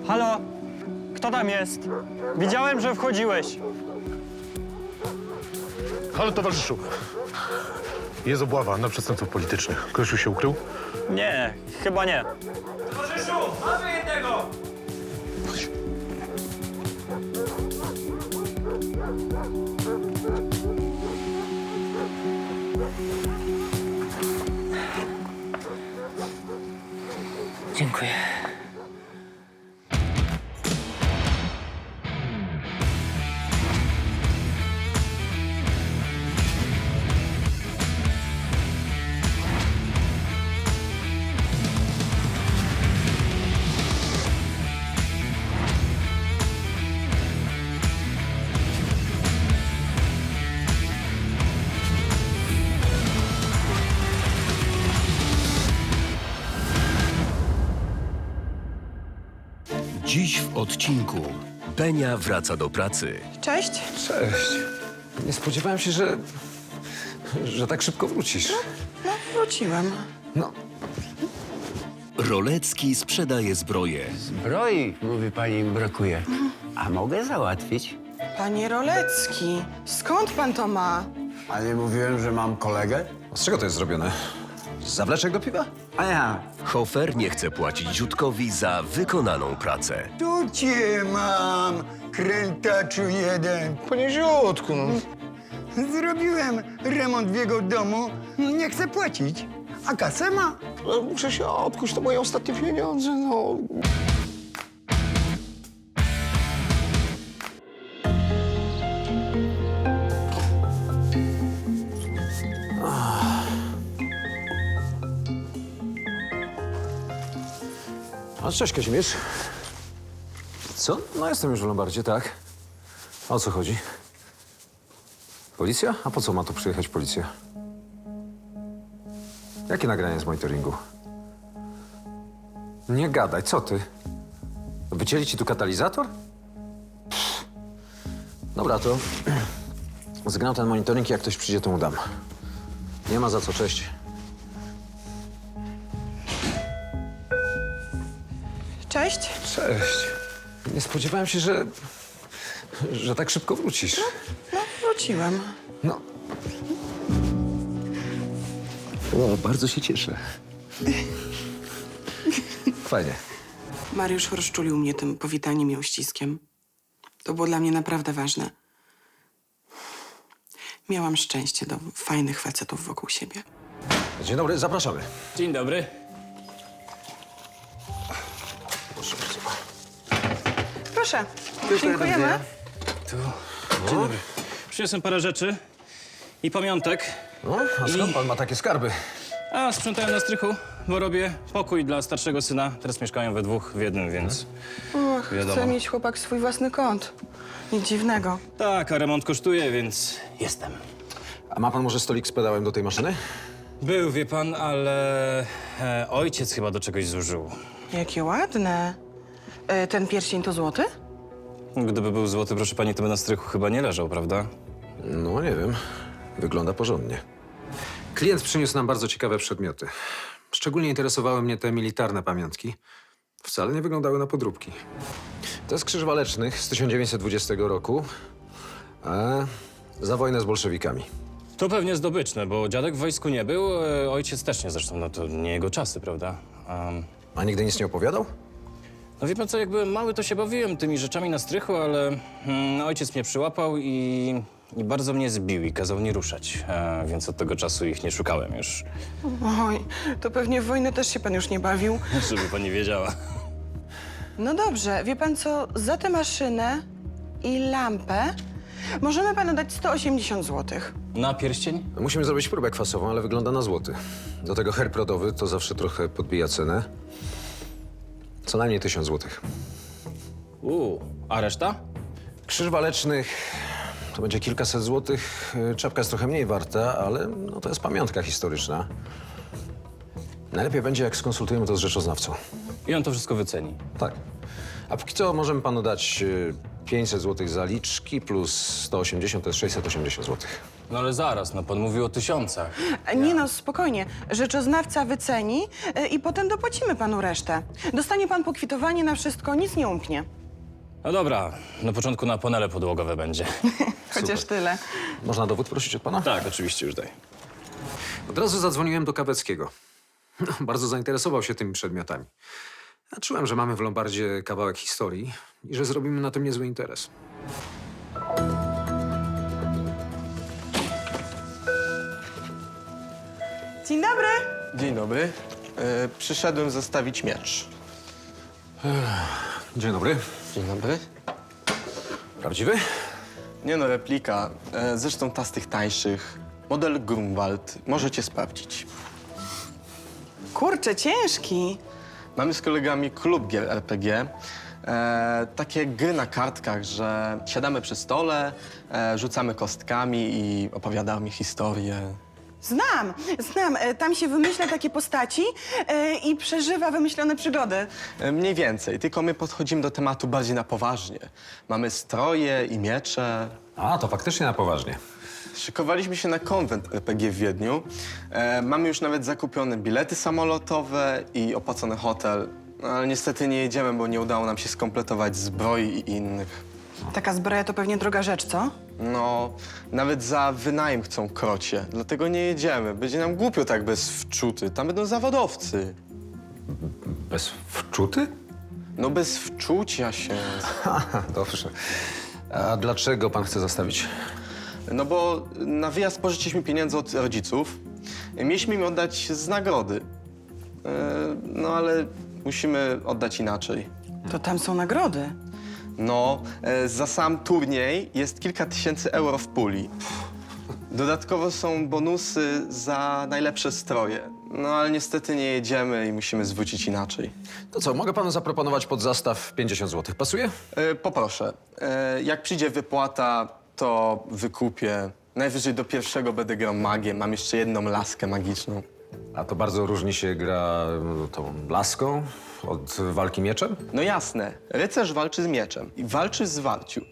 Halo? Kto tam jest? Widziałem, że wchodziłeś. Halo, towarzyszu. Jest obława na przestępców politycznych. Ktoś już się ukrył? Nie, chyba nie. Towarzyszu, mamy jednego! Dziękuję. Dziś w odcinku Benia wraca do pracy. Cześć. Cześć. Nie spodziewałem się, że tak szybko wrócisz. No, wróciłam. No, Rolecki sprzedaje zbroję. Zbroi, mówi pani, brakuje. A mogę załatwić? Panie Rolecki, skąd pan to ma? A nie mówiłem, że mam kolegę? z czego to jest zrobione? Z zawleczek do piwa? A ja. Hofer nie chce płacić Ziutkowi za wykonaną pracę. Tu cię mam, krętaczu jeden. Panie Ziutku, no. Zrobiłem remont w jego domu, nie chce płacić. A kasę ma. Muszę się odkuć, to moje ostatnie pieniądze, no. A cześć, Kazimierz. Co? No jestem już w Lombardzie, tak. A o co chodzi? Policja? A po co ma tu przyjechać policja? Jakie nagranie z monitoringu? Nie gadaj, co ty? Wycięli ci tu katalizator? Pff. Dobra, to zgnał ten monitoring i jak ktoś przyjdzie, to mu dam. Nie ma za co, cześć. Cześć. Cześć. Nie spodziewałem się, że tak szybko wrócisz. No, wróciłam. No. O, bardzo się cieszę. Fajnie. Mariusz rozczulił mnie tym powitaniem i uściskiem. To było dla mnie naprawdę ważne. Miałam szczęście do fajnych facetów wokół siebie. Dzień dobry, zapraszamy. Dzień dobry. Proszę bardzo. Proszę, dziękujemy. Dzień dobry. Przyniosłem parę rzeczy i pamiątek. No, a skąd pan ma takie skarby? A sprzątałem na strychu, bo robię pokój dla starszego syna. Teraz mieszkają we dwóch w jednym, więc Och, wiadomo. chce mieć chłopak swój własny kąt. Nic dziwnego. Tak, a remont kosztuje, więc jestem. A ma pan może stolik z pedałem do tej maszyny? Był, wie pan, ale ojciec chyba do czegoś zużył. Jakie ładne. Ten pierścień to złoty? Gdyby był złoty, proszę pani, to by na strychu chyba nie leżał, prawda? No, nie wiem. Wygląda porządnie. Klient przyniósł nam bardzo ciekawe przedmioty. Szczególnie interesowały mnie te militarne pamiątki. Wcale nie wyglądały na podróbki. To jest krzyż walecznych z 1920 roku, a za wojnę z bolszewikami. To pewnie zdobyczne, bo dziadek w wojsku nie był, ojciec też nie, zresztą no to nie jego czasy, prawda? A nigdy nic nie opowiadał? No wie pan co, jak byłem mały, to się bawiłem tymi rzeczami na strychu, ale ojciec mnie przyłapał i bardzo mnie zbił i kazał nie ruszać, więc od tego czasu ich nie szukałem już. Oj, to pewnie w wojnę też się pan już nie bawił. Żeby pani wiedziała. No dobrze, wie pan co? Za tę maszynę i lampę możemy panu dać 180 zł. Na pierścień? Musimy zrobić próbę kwasową, ale wygląda na złoty. Do tego herb rodowy to zawsze trochę podbija cenę. Co najmniej 1000 złotych. A reszta? Krzyż walecznych to będzie kilkaset złotych. Czapka jest trochę mniej warta, ale no, to jest pamiątka historyczna. Najlepiej będzie, jak skonsultujemy to z rzeczoznawcą. I on to wszystko wyceni. Tak. A póki co możemy panu dać 500 zł zaliczki plus 180 to jest 680 zł. No ale zaraz, no pan mówił o 1000. Nie no, spokojnie. Rzeczoznawca wyceni i potem dopłacimy panu resztę. Dostanie pan pokwitowanie na wszystko, nic nie umknie. No dobra, na początku na panele podłogowe będzie. Chociaż tyle. Można dowód prosić od pana? Tak, oczywiście, już daj. Od razu zadzwoniłem do Kaweckiego. Bardzo zainteresował się tymi przedmiotami. Ja czułem, że mamy w Lombardzie kawałek historii i że zrobimy na tym niezły interes. Dzień dobry. Dzień dobry. Przyszedłem zostawić miecz. Dzień dobry. Dzień dobry. Prawdziwy? Nie no, replika. Zresztą ta z tych tańszych. Model Grunwald. Możecie sprawdzić. Kurczę, ciężki. Mamy z kolegami klub gier RPG. Takie gry na kartkach, że siadamy przy stole, rzucamy kostkami i opowiadamy historię. Znam. Tam się wymyśla takie postaci i przeżywa wymyślone przygody. Mniej więcej, tylko my podchodzimy do tematu bardziej na poważnie. Mamy stroje i miecze. A, to faktycznie na poważnie. Szykowaliśmy się na konwent RPG w Wiedniu. Mamy już nawet zakupione bilety samolotowe i opłacony hotel. No, ale niestety nie jedziemy, bo nie udało nam się skompletować zbroi i innych. Taka zbroja to pewnie droga rzecz, co? No, nawet za wynajem chcą krocie, dlatego nie jedziemy. Będzie nam głupio tak bez wczuty. Tam będą zawodowcy. Bez wczuty? No bez wczucia się. Aha, dobrze. A dlaczego pan chce zostawić? No bo na wyjazd pożyczyliśmy pieniądze od rodziców. Mieliśmy im oddać z nagrody. No ale musimy oddać inaczej. To tam są nagrody. No, za sam turniej jest kilka tysięcy euro w puli. Dodatkowo są bonusy za najlepsze stroje. No ale niestety nie jedziemy i musimy zwrócić inaczej. To co, mogę panu zaproponować pod zastaw 50 zł. Pasuje? Poproszę. Jak przyjdzie wypłata, to wykupię. Najwyżej do pierwszego będę grał magię. Mam jeszcze jedną laskę magiczną. A to bardzo różni się gra tą laską od walki mieczem? No jasne, rycerz walczy z mieczem i walczy w zwarciu.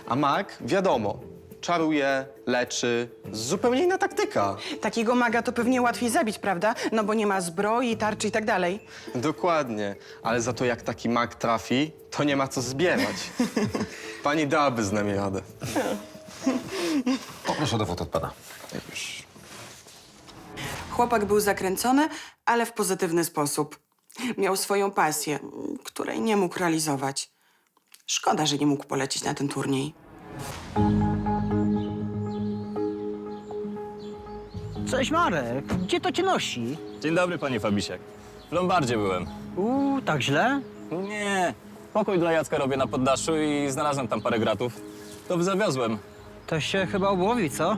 A mag, wiadomo, czaruje, leczy, zupełnie inna taktyka. Takiego maga to pewnie łatwiej zabić, prawda? No bo nie ma zbroi, tarczy i tak dalej. Dokładnie, ale za to jak taki mag trafi, to nie ma co zbierać. Pani dałaby z nami radę. Poproszę dowód od pana. Chłopak był zakręcony, ale w pozytywny sposób. Miał swoją pasję, której nie mógł realizować. Szkoda, że nie mógł polecieć na ten turniej. Cześć Marek, gdzie to cię nosi? Dzień dobry, panie Fabisiak. W Lombardzie byłem. Tak źle? Nie, pokój dla Jacka robię na poddaszu i znalazłem tam parę gratów. To zawiozłem. To się chyba obłowi, co?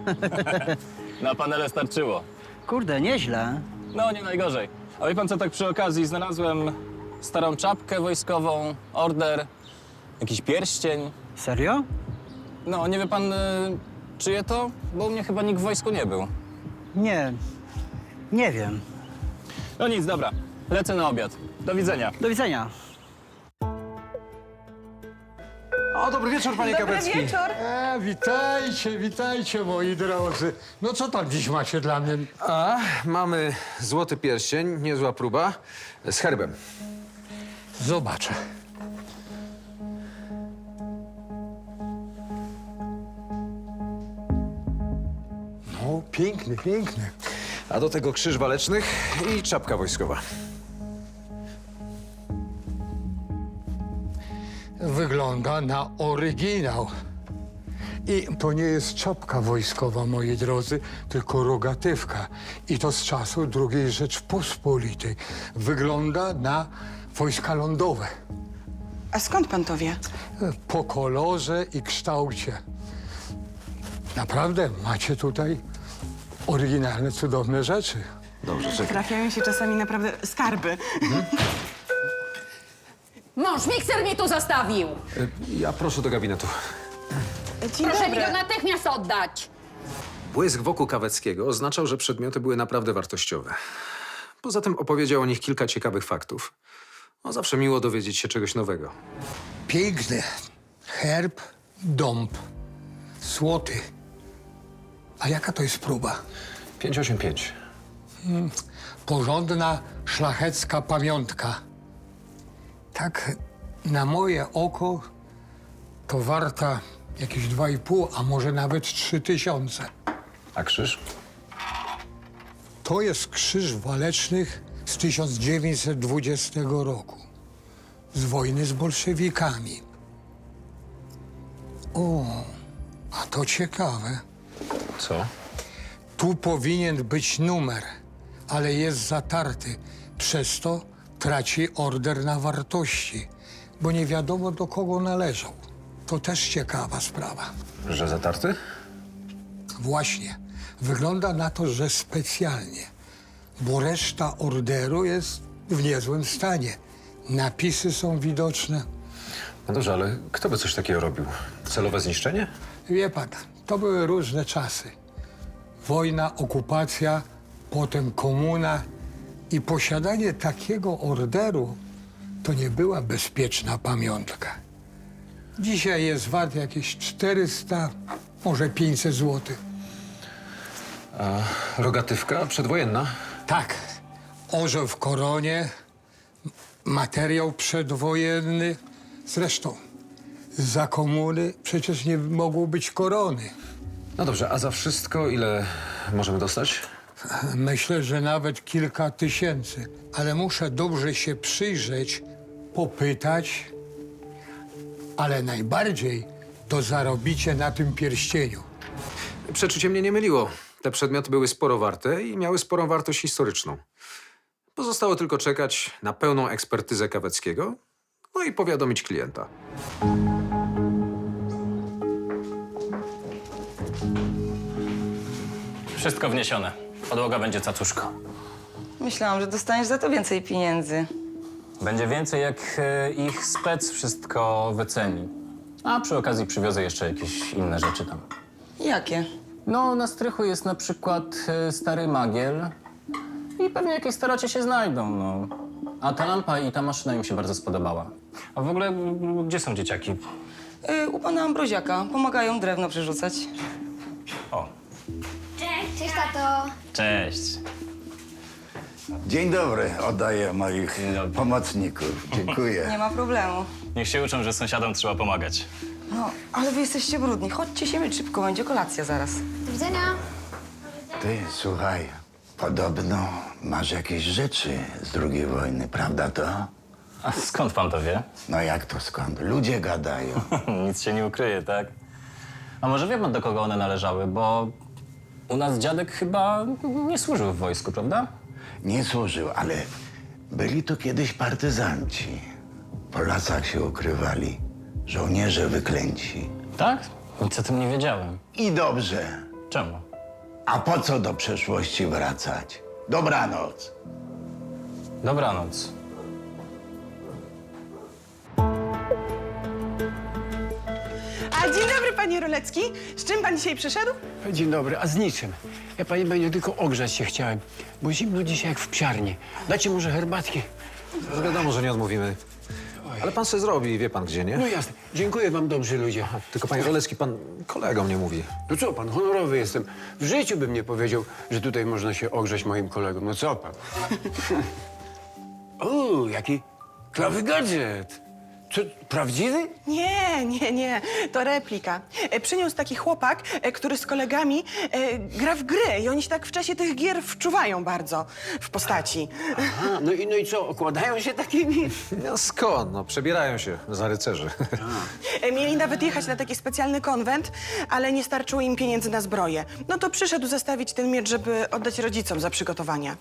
Na panele starczyło. Kurde, nieźle. No, nie najgorzej. A wie pan co, tak przy okazji znalazłem starą czapkę wojskową, order, jakiś pierścień. Serio? No, nie wie pan, czyje to? Bo u mnie chyba nikt w wojsku nie był. Nie wiem. No nic, dobra. Lecę na obiad. Do widzenia. Do widzenia. O, dobry wieczór, panie Kawecki. wieczór. Witajcie, moi drodzy. No co tam dziś macie dla mnie? A, mamy złoty pierścień, niezła próba, z herbem. Zobaczę. No, piękny. A do tego krzyż walecznych i czapka wojskowa. Wygląda na oryginał. I to nie jest czapka wojskowa, moi drodzy, tylko rogatywka. I to z czasu II Rzeczpospolitej. Wygląda na wojska lądowe. A skąd pan to wie? Po kolorze i kształcie. Naprawdę macie tutaj oryginalne, cudowne rzeczy. Dobrze, czekaj. Trafiają się czasami naprawdę skarby. Mąż mikser mi tu zostawił! Ja proszę do gabinetu. Dzień Proszę mi dobry. go natychmiast oddać! Błysk wokół Kaweckiego oznaczał, że przedmioty były naprawdę wartościowe. Poza tym opowiedział o nich kilka ciekawych faktów. No, zawsze miło dowiedzieć się czegoś nowego. Piękne. Herb Dąb. Złoty. A jaka to jest próba? 585. Porządna, szlachecka pamiątka. Tak na moje oko to warta jakieś 2,5, a może nawet 3000. A krzyż? To jest krzyż walecznych z 1920 roku. Z wojny z bolszewikami. O, a to ciekawe. Co? Tu powinien być numer, ale jest zatarty. Przez to traci order na wartości, bo nie wiadomo, do kogo należał. To też ciekawa sprawa. Że zatarty? Właśnie. Wygląda na to, że specjalnie, bo reszta orderu jest w niezłym stanie. Napisy są widoczne. No dobrze, ale kto by coś takiego robił? Celowe zniszczenie? Wie pan, to były różne czasy. Wojna, okupacja, potem komuna i posiadanie takiego orderu to nie była bezpieczna pamiątka. Dzisiaj jest wart jakieś 400, może 500 złotych. Rogatywka przedwojenna? Tak, orzeł w koronie, materiał przedwojenny. Zresztą, za komuny przecież nie mogło być korony. No dobrze, a za wszystko ile możemy dostać? Myślę, że nawet kilka tysięcy, ale muszę dobrze się przyjrzeć, popytać, ale najbardziej to zarobicie na tym pierścieniu. Przeczucie mnie nie myliło. Te przedmioty były sporo warte i miały sporą wartość historyczną. Pozostało tylko czekać na pełną ekspertyzę Kaweckiego, no i powiadomić klienta. Wszystko wniesione. Podłoga będzie cacuszko. Myślałam, że dostaniesz za to więcej pieniędzy. Będzie więcej, jak ich spec wszystko wyceni. A przy okazji przywiozę jeszcze jakieś inne rzeczy tam. Jakie? No, na strychu jest na przykład stary magiel i pewnie jakieś staracie się znajdą, no. A ta lampa i ta maszyna im się bardzo spodobała. A w ogóle, gdzie są dzieciaki? U pana Ambroziaka. Pomagają drewno przerzucać. O, Cześć, tato. cześć. Dzień dobry, oddaję moich pomocników. Dziękuję. Nie ma problemu. Niech się uczą, że sąsiadom trzeba pomagać. No, ale wy jesteście brudni. Chodźcie się myć szybko, będzie kolacja zaraz. Do widzenia. Ty, słuchaj, podobno masz jakieś rzeczy z II wojny, prawda to? A skąd pan to wie? No jak to skąd? Ludzie gadają. Nic się nie ukryje, tak? A może wie pan, do kogo one należały? Bo u nas dziadek chyba nie służył w wojsku, prawda? Nie służył, ale byli to kiedyś partyzanci. Po lasach się ukrywali. Żołnierze wyklęci. Tak? Nic o tym nie wiedziałem. I dobrze. Czemu? A po co do przeszłości wracać? Dobranoc. Dobranoc. A dzień dobry, panie Rolecki. Z czym pan dzisiaj przyszedł? Dzień dobry, a z niczym. Ja pani Beniu tylko ogrzać się chciałem, bo zimno dzisiaj jak w psiarni. Dacie może herbatki? No wiadomo, że nie odmówimy. Ale pan se zrobi, wie pan gdzie, nie? No jasne. Dziękuję wam, dobrzy ludzie. Tylko panie Rolecki, pan kolegom nie mówi. No co pan, honorowy jestem. W życiu bym nie powiedział, że tutaj można się ogrzać moim kolegom. No co pan? O, jaki klawy gadżet. Co, prawdziwy? Nie. To replika. Przyniósł taki chłopak, który z kolegami gra w gry i oni się tak w czasie tych gier wczuwają bardzo w postaci. Aha, no i co, okładają się takimi? No skąd? No przebierają się za rycerzy. Mieli nawet jechać na taki specjalny konwent, ale nie starczyło im pieniędzy na zbroję. No to przyszedł zostawić ten miecz, żeby oddać rodzicom za przygotowania.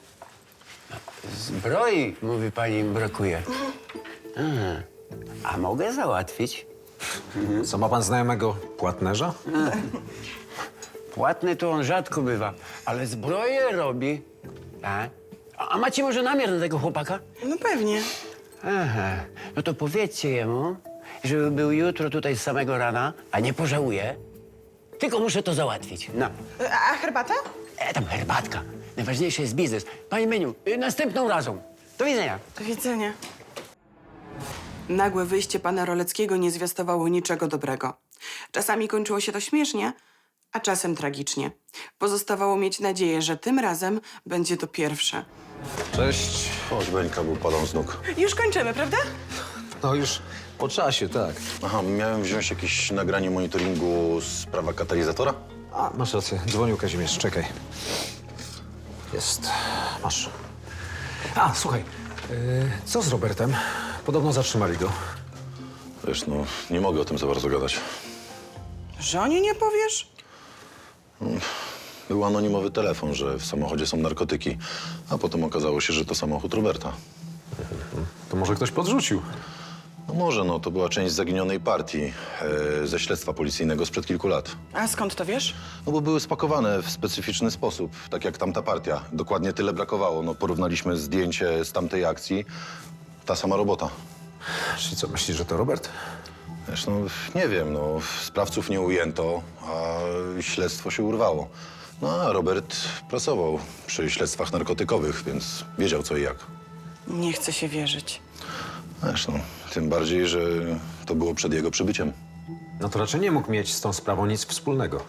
Zbroi, mówi pani, im brakuje. A mogę załatwić? Co, ma pan znajomego płatnerza? Płatny to on rzadko bywa, ale zbroję robi. A macie może namiar na tego chłopaka? No pewnie. Aha, no to powiedzcie jemu, żeby był jutro tutaj z samego rana, a nie pożałuje. Tylko muszę to załatwić. No. A herbata? Tam herbatka. Najważniejszy jest biznes. Panie Meniu, następną razą. Do widzenia. Do widzenia. Nagłe wyjście pana Roleckiego nie zwiastowało niczego dobrego. Czasami kończyło się to śmiesznie, a czasem tragicznie. Pozostawało mieć nadzieję, że tym razem będzie to pierwsze. Cześć. Chodź, Beńka, bo padam z nóg. Już kończymy, prawda? No już po czasie, tak. Aha, miałem wziąć jakieś nagranie monitoringu z prawa katalizatora? A, masz rację. Dzwonił Kazimierz, czekaj. Jest. Masz. A, słuchaj. Co z Robertem? Podobno zatrzymali go. Wiesz, no, nie mogę o tym za bardzo gadać. Żonie nie powiesz? Był anonimowy telefon, że w samochodzie są narkotyki, a potem okazało się, że to samochód Roberta. To może ktoś podrzucił? No może, no, to była część zaginionej partii ze śledztwa policyjnego sprzed kilku lat. A skąd to wiesz? No bo były spakowane w specyficzny sposób, tak jak tamta partia. Dokładnie tyle brakowało. No, porównaliśmy zdjęcie z tamtej akcji. Ta sama robota. Czyli co, myślisz, że to Robert? Wiesz, no, nie wiem, no, sprawców nie ujęto, a śledztwo się urwało. No, a Robert pracował przy śledztwach narkotykowych, więc wiedział co i jak. Nie chcę się wierzyć. Wiesz, no, tym bardziej, że to było przed jego przybyciem. No to raczej nie mógł mieć z tą sprawą nic wspólnego.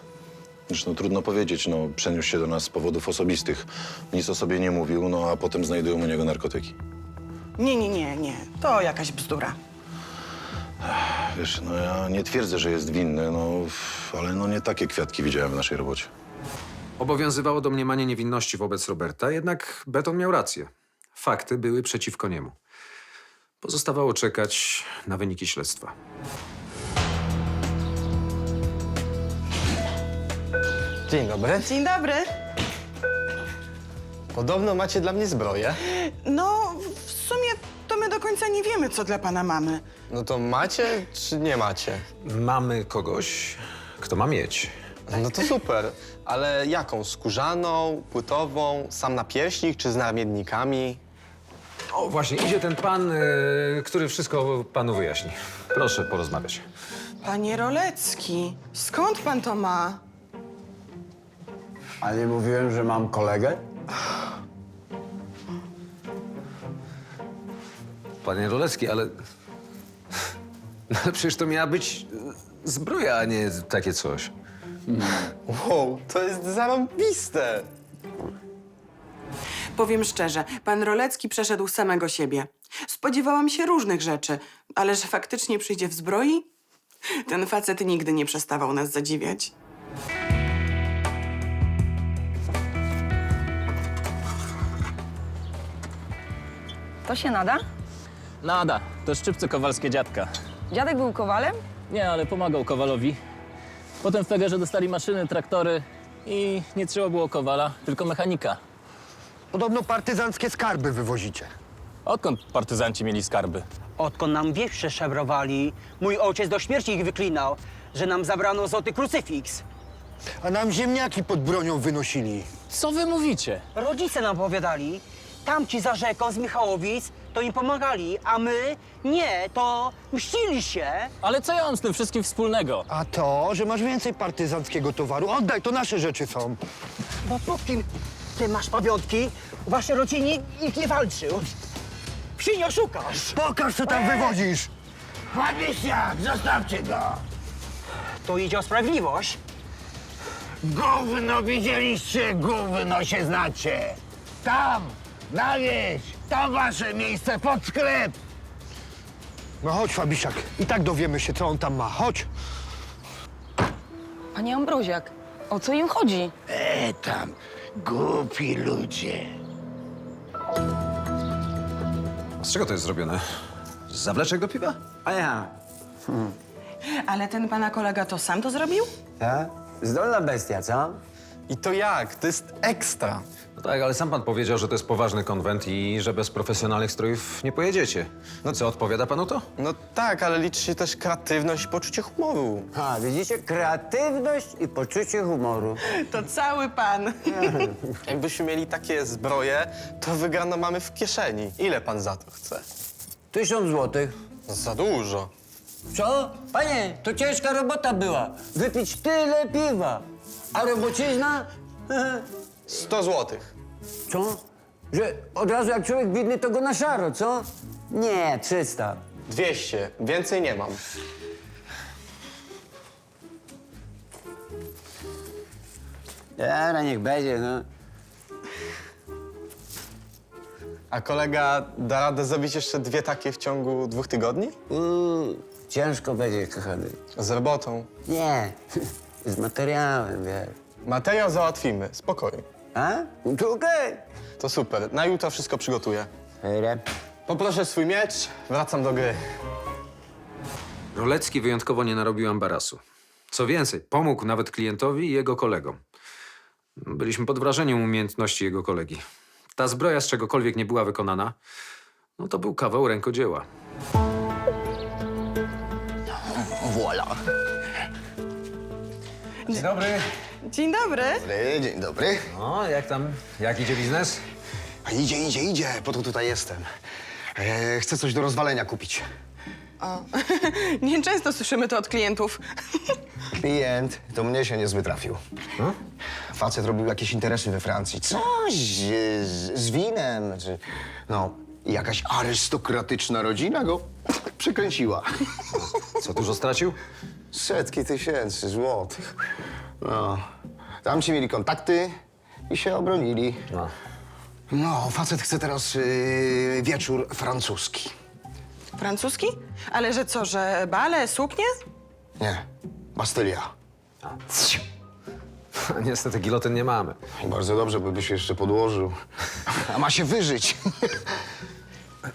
Wiesz, no, trudno powiedzieć, no, przeniósł się do nas z powodów osobistych. Nic o sobie nie mówił, no, a potem znajdują u niego narkotyki. Nie. To jakaś bzdura. Wiesz, no, ja nie twierdzę, że jest winny, no, ale no, nie takie kwiatki widziałem w naszej robocie. Obowiązywało domniemanie niewinności wobec Roberta, jednak Beton miał rację. Fakty były przeciwko niemu. Pozostawało czekać na wyniki śledztwa. Dzień dobry. Dzień dobry. Podobno macie dla mnie zbroję. No, w sumie to my do końca nie wiemy, co dla pana mamy. No to macie czy nie macie? Mamy kogoś, kto ma mieć. No to super. Ale jaką? Skórzaną, płytową, sam napierśnik czy z namiennikami? O, właśnie, idzie ten pan, który wszystko panu wyjaśni. Proszę porozmawiać. Panie Rolecki, skąd pan to ma? A nie mówiłem, że mam kolegę? Panie Rolecki, ale... No, ale przecież to miała być zbroja, a nie takie coś. Wow, to jest zarąbiste. Powiem szczerze, pan Rolecki przeszedł samego siebie. Spodziewałam się różnych rzeczy, ale że faktycznie przyjdzie w zbroi? Ten facet nigdy nie przestawał nas zadziwiać. To się nada? Nada, to szczypce kowalskie dziadka. Dziadek był kowalem? Nie, ale pomagał Kowalowi. Potem w Fegerze dostali maszyny, traktory i nie trzeba było kowala, tylko mechanika. Podobno partyzanckie skarby wywozicie. Odkąd partyzanci mieli skarby? Odkąd nam wieś przeszebrowali, mój ojciec do śmierci ich wyklinał, że nam zabrano złoty krucyfiks. A nam ziemniaki pod bronią wynosili. Co wy mówicie? Rodzice nam powiadali, tamci za rzeką z Michałowic to im pomagali, a my nie, to mścili się. Ale co ja mam z tym wszystkim wspólnego? A to, że masz więcej partyzanckiego towaru, oddaj, to nasze rzeczy są. Bo póki ty masz pamiątki, w waszej rodzinie nikt nie walczył. Wsi nie oszukasz. Pokaż, co tam wywozisz. Ładniesiak, zostawcie go! To idzie o sprawiedliwość. Gówno widzieliście, gówno się znacie. Tam, na wieś, to wasze miejsce pod sklep. No chodź, Fabisiak, i tak dowiemy się, co on tam ma. Chodź. Panie Ambroziak, o co im chodzi? Tam, głupi ludzie. Z czego to jest zrobione? Z zawleczek do piwa? A ja? Ale ten pana kolega to sam to zrobił? Tak? Zdolna bestia, co? I to jak? To jest ekstra. No tak, ale sam pan powiedział, że to jest poważny konwent i że bez profesjonalnych strojów nie pojedziecie. No co, odpowiada panu to? No tak, ale liczy się też kreatywność i poczucie humoru. A, widzicie? Kreatywność i poczucie humoru. To cały pan. Jakbyśmy mieli takie zbroje, to wygrano mamy w kieszeni. Ile pan za to chce? 1000 złotych. Za dużo. Co? Panie, to ciężka robota była. Wypić tyle piwa. A robocizna? 100 złotych. Co? Że od razu jak człowiek biedny, to go na szaro, co? Nie, 300. 200. Więcej nie mam. Dobra, niech będzie, no. A kolega da radę zrobić jeszcze 2 takie w ciągu 2 tygodni? Ciężko będzie, kochany. Z robotą. Nie, z materiałem, wiesz. Materiał załatwimy, spokojnie. A? No to okej. To super, na jutro wszystko przygotuję. Hejre. Poproszę swój miecz, wracam do gry. Rolecki wyjątkowo nie narobił ambarasu. Co więcej, pomógł nawet klientowi i jego kolegom. Byliśmy pod wrażeniem umiejętności jego kolegi. Ta zbroja z czegokolwiek nie była wykonana, no to był kawał rękodzieła. Voila. Dzień dobry. Dzień dobry. Dzień dobry. O, jak tam? Jak idzie biznes? A idzie. Po to tutaj jestem. Chcę coś do rozwalenia kupić. O, nieczęsto słyszymy to od klientów. Klient to mnie się niezły trafił. Facet robił jakieś interesy we Francji. Coś z winem. No, jakaś arystokratyczna rodzina go przekręciła. Co, dużo stracił? Setki tysięcy złotych. No, tamci mieli kontakty i się obronili. No, facet chce teraz wieczór francuski. Francuski? Ale że co, że bale, suknie? Nie, Bastylia. Niestety gilotyn nie mamy. Bardzo dobrze, by się jeszcze podłożył. A ma się wyżyć.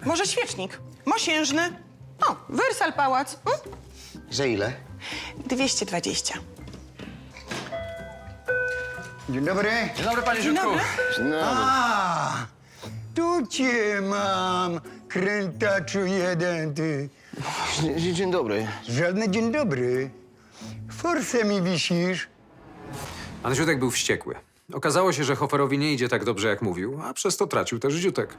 Może świecznik? Mosiężny? O, Wersal Pałac. Za ile? 220. Dzień dobry. Dzień dobry, panie Dzień Ziutku. dobry. A, tu cię mam, krętaczu jeden, ty. Dzień dobry. Żadny dzień dobry. Forsę mi wisisz. Pan Ziutek był wściekły. Okazało się, że Hoferowi nie idzie tak dobrze, jak mówił, a przez to tracił też Ziutek.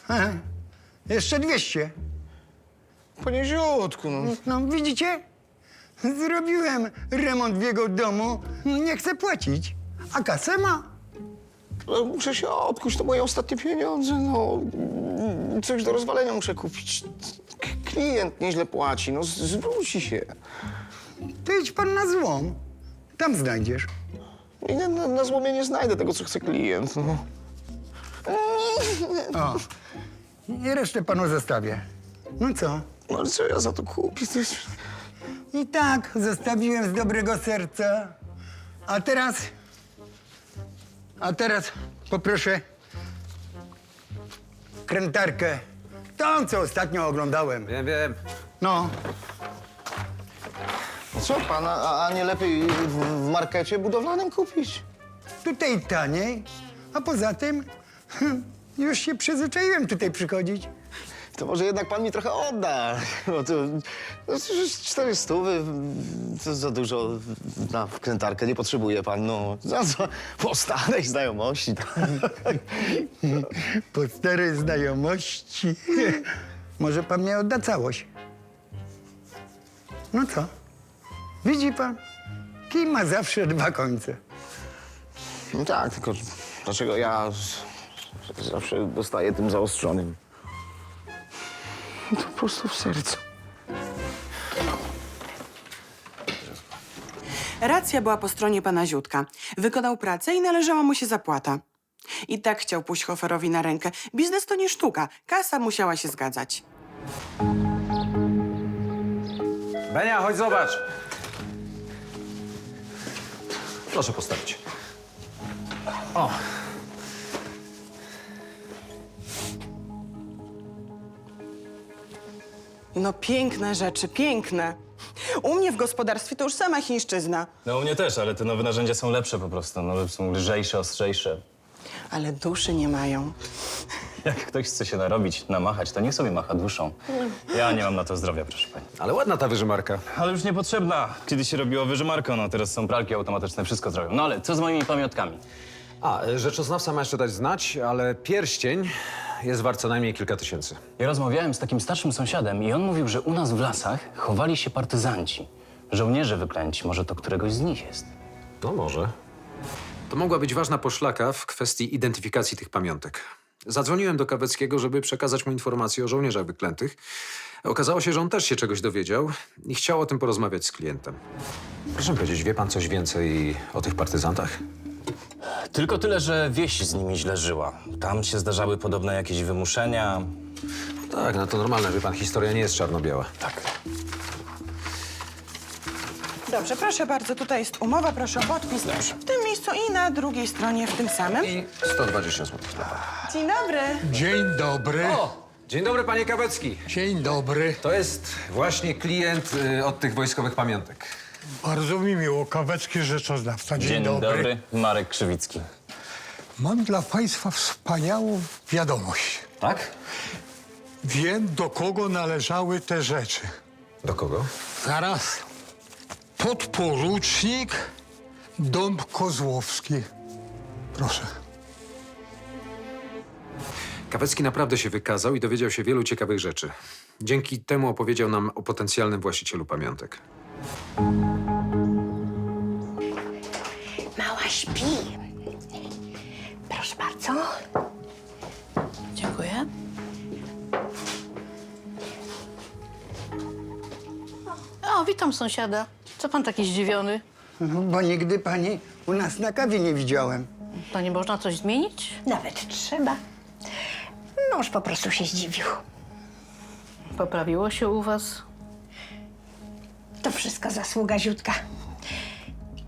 Aha, jeszcze 200. Panie Ziutku, no. No, widzicie? Zrobiłem remont w jego domu, nie chce płacić, a kasę ma. No, muszę się odkuć, to moje ostatnie pieniądze, no. Coś do rozwalenia muszę kupić. Klient nieźle płaci, no zwróci się. To idź pan na złom, tam znajdziesz. I na złomie nie znajdę tego, co chce klient, no. O, i resztę panu zostawię. No co? No ale co ja za to kupię? To jest... I tak zostawiłem z dobrego serca. A teraz poproszę krętarkę. Tą, co ostatnio oglądałem. Wiem. No, No co pan, a nie lepiej w markecie budowlanym kupić? tutaj taniej, a poza tym już się przyzwyczaiłem tutaj przychodzić. To może jednak pan mi trochę odda. No to 400 to za dużo na wkrętarkę nie potrzebuje pan, no. Za co? Po starej znajomości. Po starej znajomości. Może pan mnie odda całość. No co? Widzi pan? Kij ma zawsze 2 końce. No tak, tylko dlaczego ja zawsze dostaję tym zaostrzonym? Po prostu w sercu. Racja była po stronie pana Ziutka. Wykonał pracę i należała mu się zapłata. I tak chciał pójść Hoferowi na rękę. Biznes to nie sztuka. Kasa musiała się zgadzać. Benia, chodź zobacz. Proszę postawić. O. No piękne rzeczy, piękne. U mnie w gospodarstwie to już sama chińszczyzna. No u mnie też, ale te nowe narzędzia są lepsze po prostu. No, są lżejsze, ostrzejsze. Ale duszy nie mają. Jak ktoś chce się narobić, namachać, to niech sobie macha duszą. Ja nie mam na to zdrowia, proszę pani. Ale ładna ta wyżymarka. Ale już niepotrzebna. Kiedyś się robiło wyżymarką, no teraz są pralki automatyczne, wszystko zrobią. No ale co z moimi pamiątkami? A, rzeczoznawca ma jeszcze dać znać, ale pierścień jest wart co najmniej kilka tysięcy. Ja rozmawiałem z takim starszym sąsiadem i on mówił, że u nas w lasach chowali się partyzanci. Żołnierze wyklęci, może to któregoś z nich jest. No może. To mogła być ważna poszlaka w kwestii identyfikacji tych pamiątek. Zadzwoniłem do Kaweckiego, żeby przekazać mu informacje o żołnierzach wyklętych. Okazało się, że on też się czegoś dowiedział i chciał o tym porozmawiać z klientem. Proszę powiedzieć, wie pan coś więcej o tych partyzantach? Tylko tyle, że wieś z nimi źle żyła. Tam się zdarzały podobne jakieś wymuszenia. Tak, no to normalne, wie pan, historia nie jest czarno-biała. Tak. Dobrze, proszę bardzo, tutaj jest umowa, proszę o podpis. W tym miejscu i na drugiej stronie w tym samym. I 120 zł. Dzień dobry. Dzień dobry. O! Dzień dobry, panie Kawecki. Dzień dobry. To jest właśnie klient od tych wojskowych pamiątek. Bardzo mi miło. Kawecki rzeczoznawca. Dzień dobry. Marek Krzywicki. Mam dla państwa wspaniałą wiadomość. Tak? Wiem, do kogo należały te rzeczy. Do kogo? Zaraz. Podporucznik Dąb Kozłowski. Proszę. Kawecki naprawdę się wykazał i dowiedział się wielu ciekawych rzeczy. Dzięki temu opowiedział nam o potencjalnym właścicielu pamiątek. Mała śpi. Proszę bardzo. Dziękuję. O, witam sąsiada. Co pan taki zdziwiony? Bo nigdy pani u nas na kawie nie widziałem. To nie można coś zmienić? Nawet trzeba. Mąż po prostu się zdziwił. Poprawiło się u was? To wszystko zasługa Ziutka.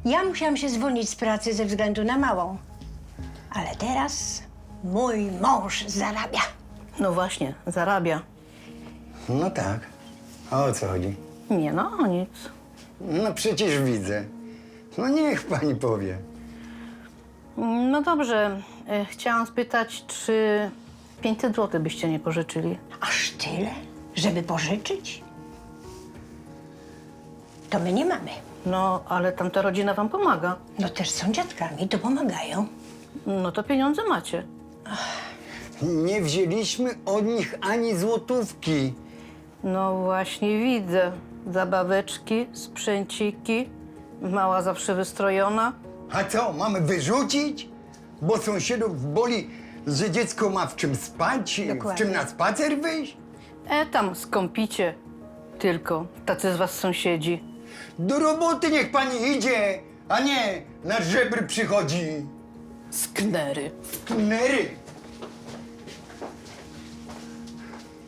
Ja musiałam się zwolnić z pracy ze względu na małą. Ale teraz mój mąż zarabia. No właśnie, zarabia. No tak. A o co chodzi? Nie no, o nic. No przecież widzę. No niech pani powie. No dobrze, chciałam spytać, czy 500 zł byście nie pożyczyli? Aż tyle? Żeby pożyczyć? To my nie mamy. No, ale tamta rodzina wam pomaga. No też są dziadkami, to pomagają. No to pieniądze macie. Nie wzięliśmy od nich ani złotówki. No właśnie widzę. Zabaweczki, sprzęciki, mała zawsze wystrojona. A co, mamy wyrzucić? Bo sąsiadów boli, że dziecko ma w czym spać, w czym na spacer wyjść? Tam skąpicie. Tylko tacy z was sąsiedzi. Do roboty niech pani idzie, a nie na żebry przychodzi. Sknery. Sknery.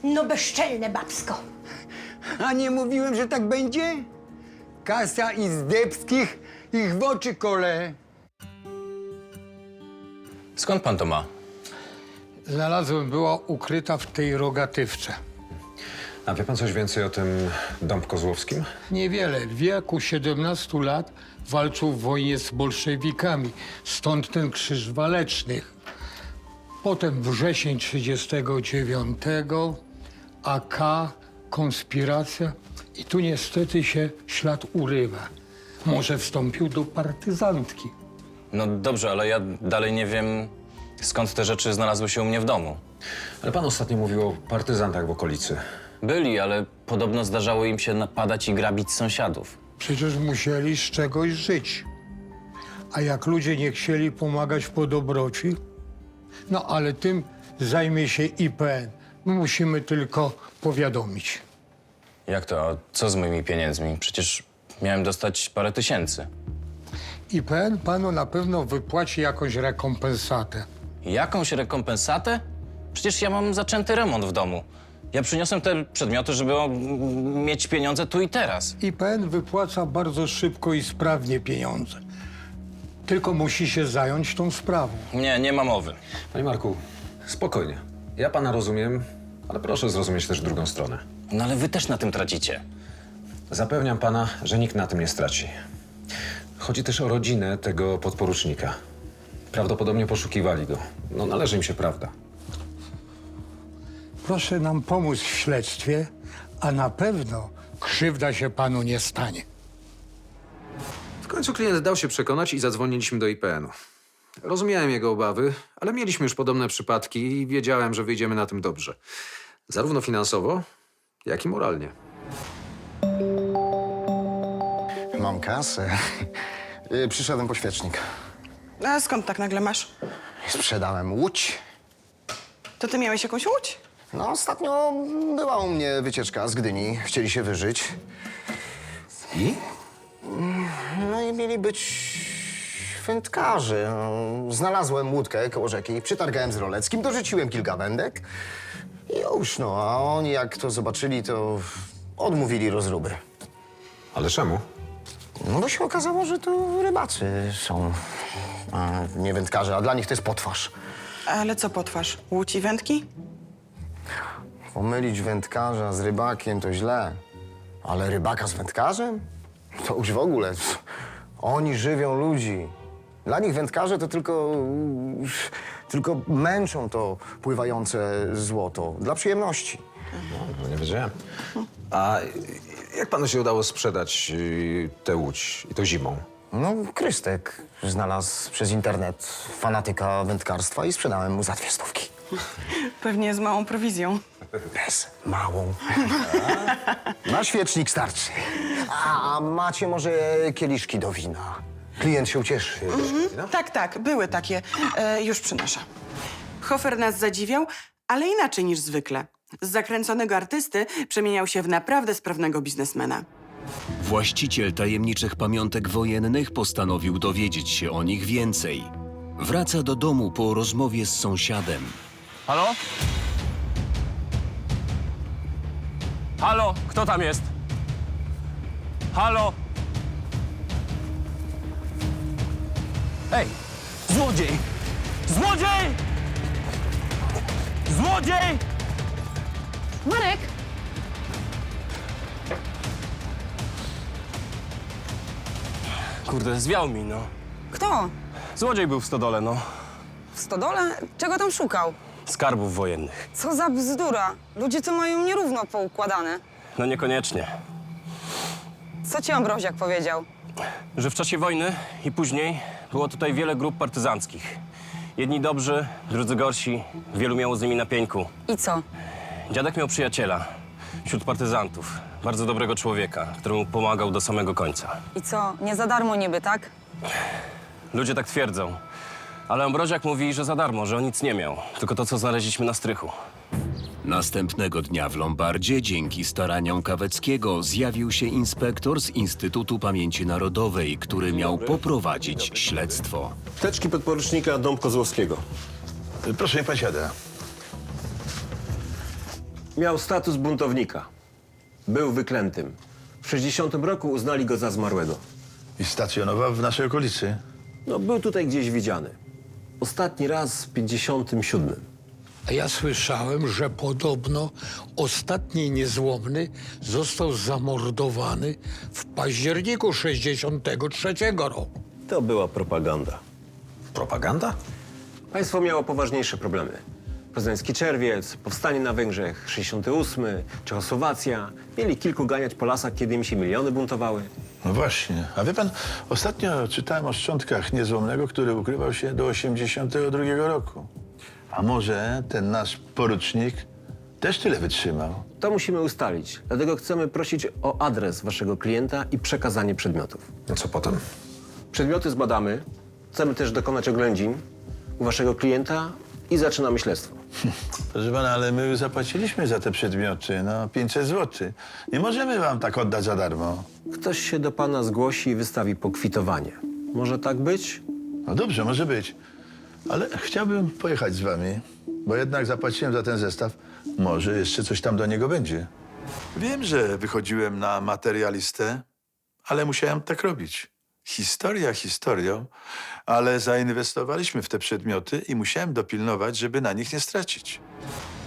No bezczelne babsko. A nie mówiłem, że tak będzie? Kasia i Zdebskich ich w oczy kole. Skąd pan to ma? Znalazłem, była ukryta w tej rogatywce. A wie pan coś więcej o tym Dąb Kozłowskim? Niewiele. W wieku 17 lat walczył w wojnie z bolszewikami. Stąd ten krzyż walecznych. Potem wrzesień 39, AK, konspiracja. I tu niestety się ślad urywa. Może wstąpił do partyzantki. No dobrze, ale ja dalej nie wiem, skąd te rzeczy znalazły się u mnie w domu. Ale pan ostatnio mówił o partyzantach w okolicy. Byli, ale podobno zdarzało im się napadać i grabić sąsiadów. Przecież musieli z czegoś żyć. A jak ludzie nie chcieli pomagać po dobroci, no ale tym zajmie się IPN. My musimy tylko powiadomić. Jak to? A co z moimi pieniędzmi? Przecież miałem dostać parę tysięcy. IPN panu na pewno wypłaci jakąś rekompensatę. Jakąś rekompensatę? Przecież ja mam zaczęty remont w domu. Ja przyniosłem te przedmioty, żeby mieć pieniądze tu i teraz. IPN wypłaca bardzo szybko i sprawnie pieniądze. Tylko musi się zająć tą sprawą. Nie, nie ma mowy. Panie Marku, spokojnie. Ja pana rozumiem, ale proszę zrozumieć też drugą stronę. No ale wy też na tym tracicie. Zapewniam pana, że nikt na tym nie straci. Chodzi też o rodzinę tego podporucznika. Prawdopodobnie poszukiwali go. No, należy im się prawda. Proszę nam pomóc w śledztwie, a na pewno krzywda się panu nie stanie. W końcu klient dał się przekonać i zadzwoniliśmy do IPN-u. Rozumiałem jego obawy, ale mieliśmy już podobne przypadki i wiedziałem, że wyjdziemy na tym dobrze. Zarówno finansowo, jak i moralnie. Mam kasę. Przyszedłem po świecznik. A skąd tak nagle masz? Sprzedałem łódź. To ty miałeś jakąś łódź? No, ostatnio była u mnie wycieczka z Gdyni. Chcieli się wyżyć. I? No i mieli być wędkarze. No, znalazłem łódkę koło rzeki, przytargałem z Roleckim, dorzuciłem kilka wędek i już, no. A oni jak to zobaczyli, to odmówili rozruby. Ale czemu? No bo się okazało, że to rybacy są, a nie wędkarze, a dla nich to jest potwarz. Ale co potwarz? Łódź i wędki? Pomylić wędkarza z rybakiem to źle, ale rybaka z wędkarzem? To już w ogóle. Oni żywią ludzi. Dla nich wędkarze to tylko męczą to pływające złoto dla przyjemności. No, nie wiedziałem. A jak panu się udało sprzedać tę łódź i to zimą? No, Krystek znalazł przez internet fanatyka wędkarstwa i sprzedałem mu za 2 stówki. Pewnie z małą prowizją. Bez małą. Na świecznik starczy. A macie może kieliszki do wina? Klient się ucieszy. Tak, były takie. Już przynoszę. Hofer nas zadziwiał, ale inaczej niż zwykle. Z zakręconego artysty przemieniał się w naprawdę sprawnego biznesmena. Właściciel tajemniczych pamiątek wojennych postanowił dowiedzieć się o nich więcej. Wraca do domu po rozmowie z sąsiadem. Halo? Halo? Kto tam jest? Halo? Ej! Złodziej! Złodziej! Złodziej! Marek! Kurde, zwiał mi, no. Kto? Złodziej był w stodole, no. W stodole? Czego tam szukał? Skarbów wojennych. Co za bzdura. Ludzie to mają nierówno poukładane. No niekoniecznie. Co ci Ambroziak powiedział? Że w czasie wojny i później było tutaj wiele grup partyzanckich. Jedni dobrzy, drudzy gorsi. Wielu miało z nimi na pieńku. I co? Dziadek miał przyjaciela wśród partyzantów. Bardzo dobrego człowieka, któremu pomagał do samego końca. I co? Nie za darmo niby, tak? Ludzie tak twierdzą. Ale Ambroziak mówi, że za darmo, że on nic nie miał. Tylko to, co znaleźliśmy na strychu. Następnego dnia w Lombardzie, dzięki staraniom Kaweckiego, zjawił się inspektor z Instytutu Pamięci Narodowej, który miał poprowadzić śledztwo. Teczki podporucznika Dąb Kozłowskiego. Proszę, niech pan siada. Miał status buntownika. Był wyklętym. W 60 roku uznali go za zmarłego. I stacjonował w naszej okolicy. No, był tutaj gdzieś widziany. Ostatni raz w 57. A ja słyszałem, że podobno ostatni niezłomny został zamordowany w październiku 63 roku. To była propaganda. Propaganda? Państwo miało poważniejsze problemy. Poznański Czerwiec, powstanie na Węgrzech, 68, Czechosłowacja. Mieli kilku ganiać po lasach, kiedy im się miliony buntowały. No właśnie. A wie pan, ostatnio czytałem o szczątkach niezłomnego, który ukrywał się do 82 roku. A może ten nasz porucznik też tyle wytrzymał? To musimy ustalić. Dlatego chcemy prosić o adres waszego klienta i przekazanie przedmiotów. No co potem? Przedmioty zbadamy. Chcemy też dokonać oględzin u waszego klienta i zaczynamy śledztwo. Proszę pana, ale my już zapłaciliśmy za te przedmioty, no 500 zł. Nie możemy wam tak oddać za darmo. Ktoś się do pana zgłosi i wystawi pokwitowanie. Może tak być? No dobrze, może być. Ale chciałbym pojechać z wami, bo jednak zapłaciłem za ten zestaw. Może jeszcze coś tam do niego będzie. Wiem, że wychodziłem na materialistę, ale musiałem tak robić. Historia historią, ale zainwestowaliśmy w te przedmioty i musiałem dopilnować, żeby na nich nie stracić.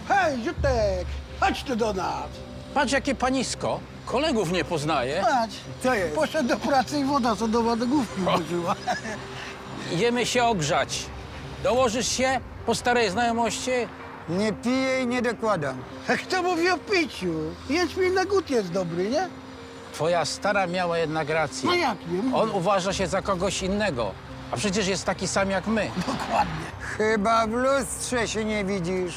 Hej, Ziutek, chodź tu do nas. Patrz, jakie panisko. Kolegów nie poznaje. Patrz, Co jest? poszedł do pracy i woda sodowa do główki włożyła. Idziemy się ogrzać. Dołożysz się po starej znajomości? Nie piję i nie dokładam. A kto mówi o piciu? Jęczmień na gut jest dobry, nie? Twoja stara miała jednak rację. No jak nie? On uważa się za kogoś innego, a przecież jest taki sam jak my. Dokładnie. Chyba w lustrze się nie widzisz.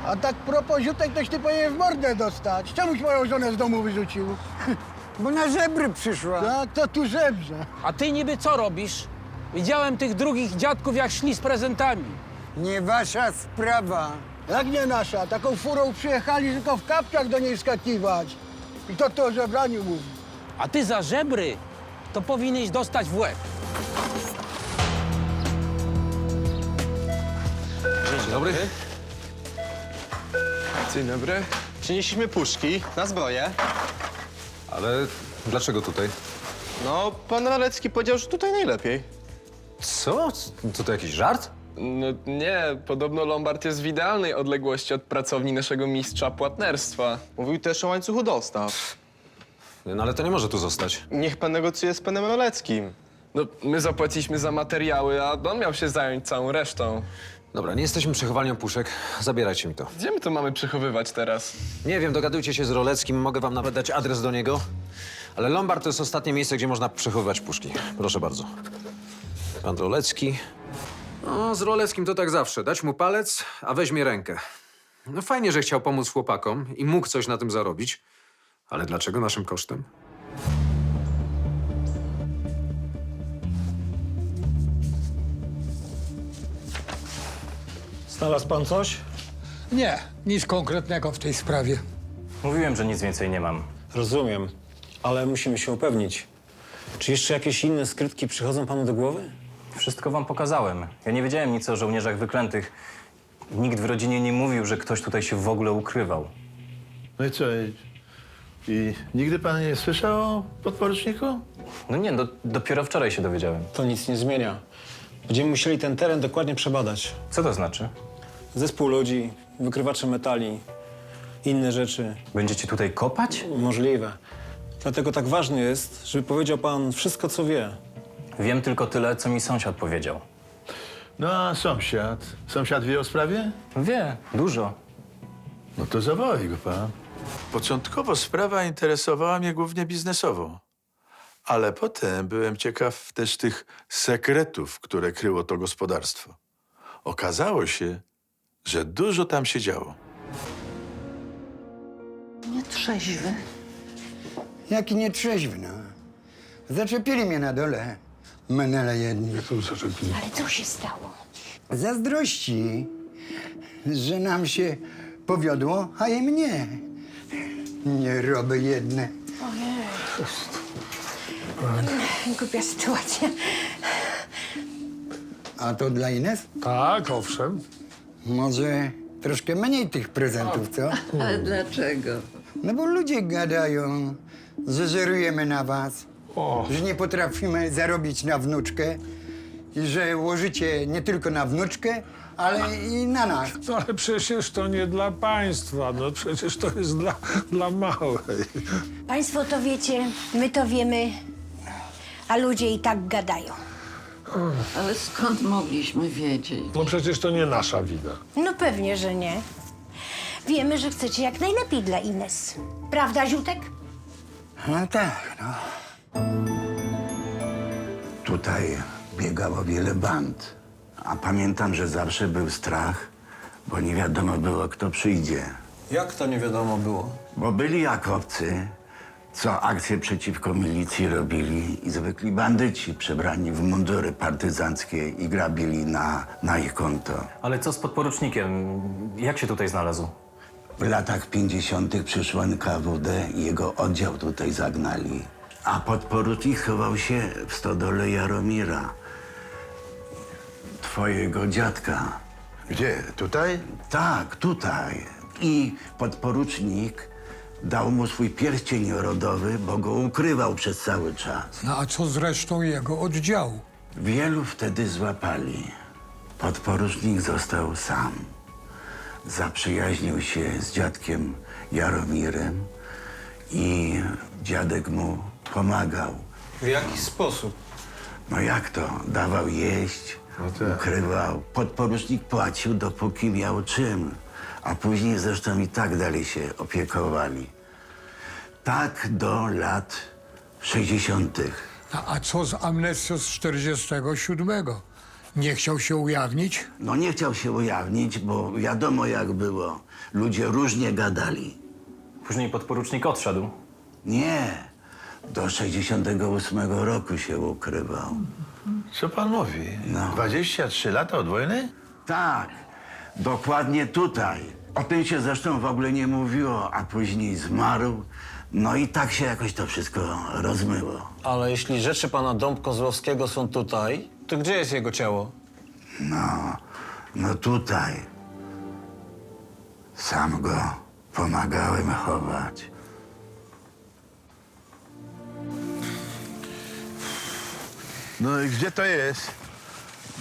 A tak propos, Ziutek, toś ty powinien w mordę dostać. Czemuś moją żonę z domu wyrzucił? Bo na żebry przyszła. Tak, to tu żebrze. A ty niby co robisz? Widziałem tych drugich dziadków, jak szli z prezentami. Nie wasza sprawa. Jak nie nasza? Taką furą przyjechali, tylko w kapciach do niej skakiwać. I to o żebraniu mówi. A ty za żebry to powinieneś dostać w łeb. Dzień dobry. Dzień dobry. Przynieśliśmy puszki na zbroję. Ale dlaczego tutaj? No, pan Rolecki powiedział, że tutaj najlepiej. Co? To jakiś żart? No nie, podobno Lombard jest w idealnej odległości od pracowni naszego mistrza płatnerstwa. Mówił też o łańcuchu dostaw. No ale to nie może tu zostać. Niech pan negocjuje z panem Roleckim. No, my zapłaciliśmy za materiały, a on miał się zająć całą resztą. Dobra, nie jesteśmy przechowalnią puszek. Zabierajcie mi to. Gdzie my to mamy przechowywać teraz? Nie wiem, dogadujcie się z Roleckim, mogę wam nawet dać adres do niego. Ale Lombard to jest ostatnie miejsce, gdzie można przechowywać puszki. Proszę bardzo. Pan Rolecki. No, z Roleckim to tak zawsze. Dać mu palec, a weźmie rękę. No fajnie, że chciał pomóc chłopakom i mógł coś na tym zarobić. Ale dlaczego naszym kosztem? Znalazł pan coś? Nie, nic konkretnego w tej sprawie. Mówiłem, że nic więcej nie mam. Rozumiem, ale musimy się upewnić. Czy jeszcze jakieś inne skrytki przychodzą panu do głowy? Wszystko wam pokazałem. Ja nie wiedziałem nic o żołnierzach wyklętych. Nikt w rodzinie nie mówił, że ktoś tutaj się w ogóle ukrywał. No i co? I nigdy pan nie słyszał o podporuczniku? No nie, dopiero wczoraj się dowiedziałem. To nic nie zmienia. Będziemy musieli ten teren dokładnie przebadać. Co to znaczy? Zespół ludzi, wykrywacze metali, inne rzeczy. Będziecie tutaj kopać? Możliwe. Dlatego tak ważne jest, żeby powiedział pan wszystko, co wie. Wiem tylko tyle, co mi sąsiad powiedział. No a sąsiad? Sąsiad wie o sprawie? Wie, dużo. No to zawołaj go pan. Początkowo sprawa interesowała mnie głównie biznesowo. Ale potem byłem ciekaw też tych sekretów, które kryło to gospodarstwo. Okazało się, że dużo tam się działo. Nietrzeźwy. Jaki nietrzeźwy, no. Zaczepili mnie na dole. Menele jedni. Ale co się stało? Zazdrości, że nam się powiodło, a im nie. Nieroby jedne. Ojej. Głupia sytuacja. A to dla Ines? Tak, owszem. Może troszkę mniej tych prezentów, co? Ale dlaczego? No bo ludzie gadają, że żerujemy na was, że nie potrafimy zarobić na wnuczkę i że łożycie nie tylko na wnuczkę, ale i na nas. No ale przecież to nie dla państwa, no przecież to jest dla małej. Państwo to wiecie, my to wiemy, a ludzie i tak gadają. Ale skąd mogliśmy wiedzieć? No przecież to nie nasza wina. No pewnie, że nie. Wiemy, że chcecie jak najlepiej dla Ines. Prawda, Ziutek? No tak, no. Tutaj biegało wiele band, a pamiętam, że zawsze był strach, bo nie wiadomo było, kto przyjdzie. Jak to nie wiadomo było? Bo byli jakobcy, co akcje przeciwko milicji robili i zwykli bandyci przebrani w mundury partyzanckie i grabili na ich konto. Ale co z podporucznikiem? Jak się tutaj znalazł? W latach 50. przyszło NKWD i jego oddział tutaj zagnali. A podporucznik schował się w stodole Jaromira, twojego dziadka. Gdzie? Tutaj? Tak, tutaj. I podporucznik dał mu swój pierścień rodowy, bo go ukrywał przez cały czas. No a co z resztą jego oddziału? Wielu wtedy złapali. Podporucznik został sam. Zaprzyjaźnił się z dziadkiem Jaromirem i dziadek mu pomagał. W jaki sposób? No jak to? Dawał jeść, ukrywał. Podporucznik płacił, dopóki miał czym. A później zresztą i tak dalej się opiekowali. Tak do lat 60. A co z amnestią z 47? Nie chciał się ujawnić? No nie chciał się ujawnić, bo wiadomo jak było. Ludzie różnie gadali. Później podporucznik odszedł. Nie. Do 68 roku się ukrywał. Co pan mówi? No. 23 lata od wojny? Tak, dokładnie tutaj. O tym się zresztą w ogóle nie mówiło, a później zmarł. No i tak się jakoś to wszystko rozmyło. Ale jeśli rzeczy pana Dąb-Kozłowskiego są tutaj, to gdzie jest jego ciało? No tutaj. Sam go pomagałem chować. No i gdzie to jest?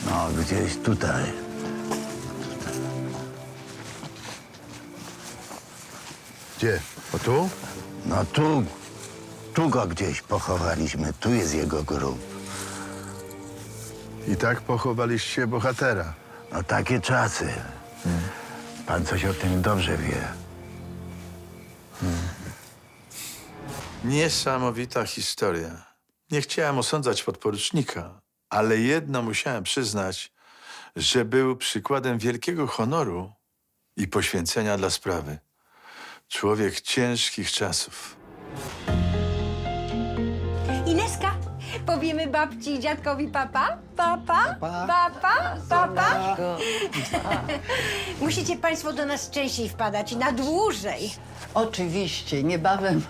No, gdzieś tutaj. Gdzie? O tu? No tu go gdzieś pochowaliśmy. Tu jest jego grób. I tak pochowaliście bohatera. No takie czasy. Pan coś o tym dobrze wie. Niesamowita historia. Nie chciałem osądzać podporucznika, ale jedno musiałem przyznać, że był przykładem wielkiego honoru i poświęcenia dla sprawy. Człowiek ciężkich czasów. Ineska, powiemy babci i dziadkowi papa? Papa? Papa? Papa? Musicie państwo do nas częściej wpadać i na dłużej. Oczywiście, niebawem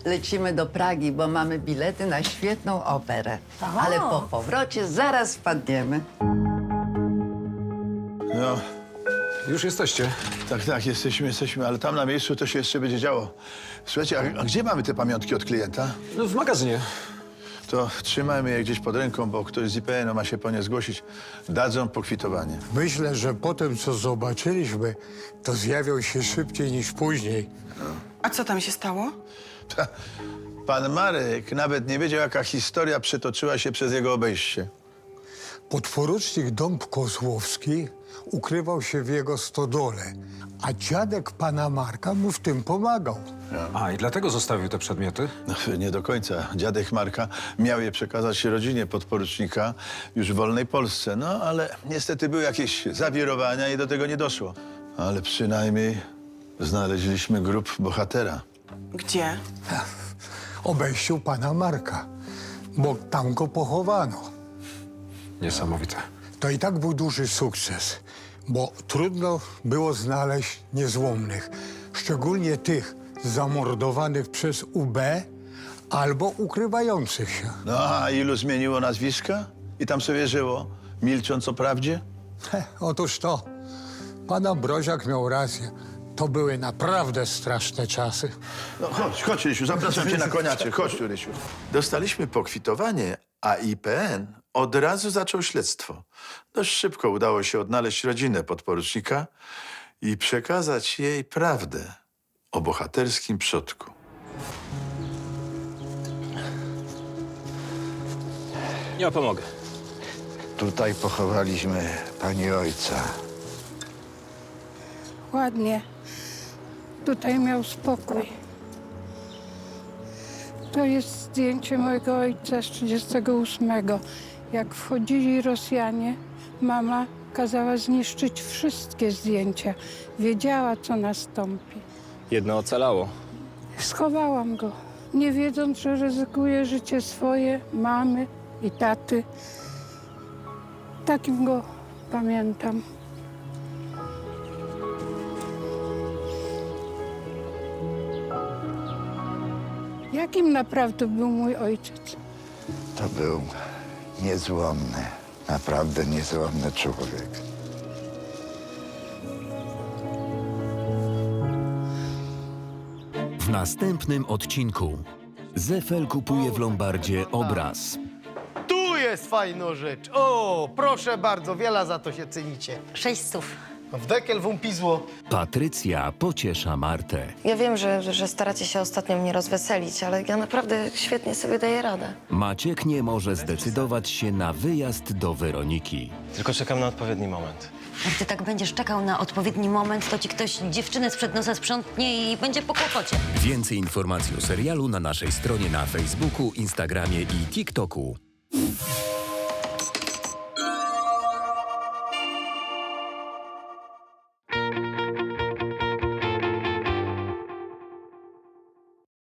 lecimy do Pragi, bo mamy bilety na świetną operę. Ale po powrocie zaraz wpadniemy. No, Już jesteście. tak, jesteśmy, ale tam na miejscu to się jeszcze będzie działo. Słuchajcie, a gdzie mamy te pamiątki od klienta? No, w magazynie. To trzymajmy je gdzieś pod ręką, bo ktoś z IPN-u ma się po nie zgłosić. Dadzą pokwitowanie. Myślę, że po tym, co zobaczyliśmy, to zjawią się szybciej niż później. A co tam się stało? Pan Marek nawet nie wiedział, jaka historia przetoczyła się przez jego obejście. Podporucznik Dąb-Kozłowski ukrywał się w jego stodole, a dziadek pana Marka mu w tym pomagał. A, i dlatego zostawił te przedmioty? No, nie do końca. Dziadek Marka miał je przekazać rodzinie podporucznika już w wolnej Polsce. No, ale niestety były jakieś zawirowania i do tego nie doszło. Ale przynajmniej znaleźliśmy grób bohatera. Gdzie? Obejściu pana Marka, bo tam go pochowano. Niesamowite. To i tak był duży sukces, bo trudno było znaleźć niezłomnych, szczególnie tych zamordowanych przez UB albo ukrywających się. No, a ilu zmieniło nazwiska? I tam sobie żyło, milcząc o prawdzie? Otóż to, pan Ambroziak miał rację. To były naprawdę straszne czasy. No chodź, Rysiu, zapraszam cię na koniaczek. Chodź tu, Rysiu. Dostaliśmy pokwitowanie, a IPN od razu zaczął śledztwo. Dość szybko udało się odnaleźć rodzinę podporucznika i przekazać jej prawdę o bohaterskim przodku. Ja pomogę. Tutaj pochowaliśmy pani ojca. Ładnie. Tutaj miał spokój. To jest zdjęcie mojego ojca z 38. Jak wchodzili Rosjanie, mama kazała zniszczyć wszystkie zdjęcia. Wiedziała, co nastąpi. Jedno ocalało. Schowałam go, nie wiedząc, że ryzykuje życie swoje, mamy i taty. Takim go pamiętam. Jakim naprawdę był mój ojciec? To był niezłomny, naprawdę niezłomny człowiek. W następnym odcinku Zefel kupuje w Lombardzie obraz. Tu jest fajna rzecz. O, proszę bardzo, wiele za to się cenicie. 600. W dekel wam pizło. Patrycja pociesza Martę. Ja wiem, że staracie się ostatnio mnie rozweselić, ale ja naprawdę świetnie sobie daję radę. Maciek nie może zdecydować się na wyjazd do Weroniki. Tylko czekam na odpowiedni moment. Jak ty tak będziesz czekał na odpowiedni moment, to ci ktoś dziewczynę sprzed nosa sprzątnie i będzie po kłopocie. Więcej informacji o serialu na naszej stronie na Facebooku, Instagramie i TikToku.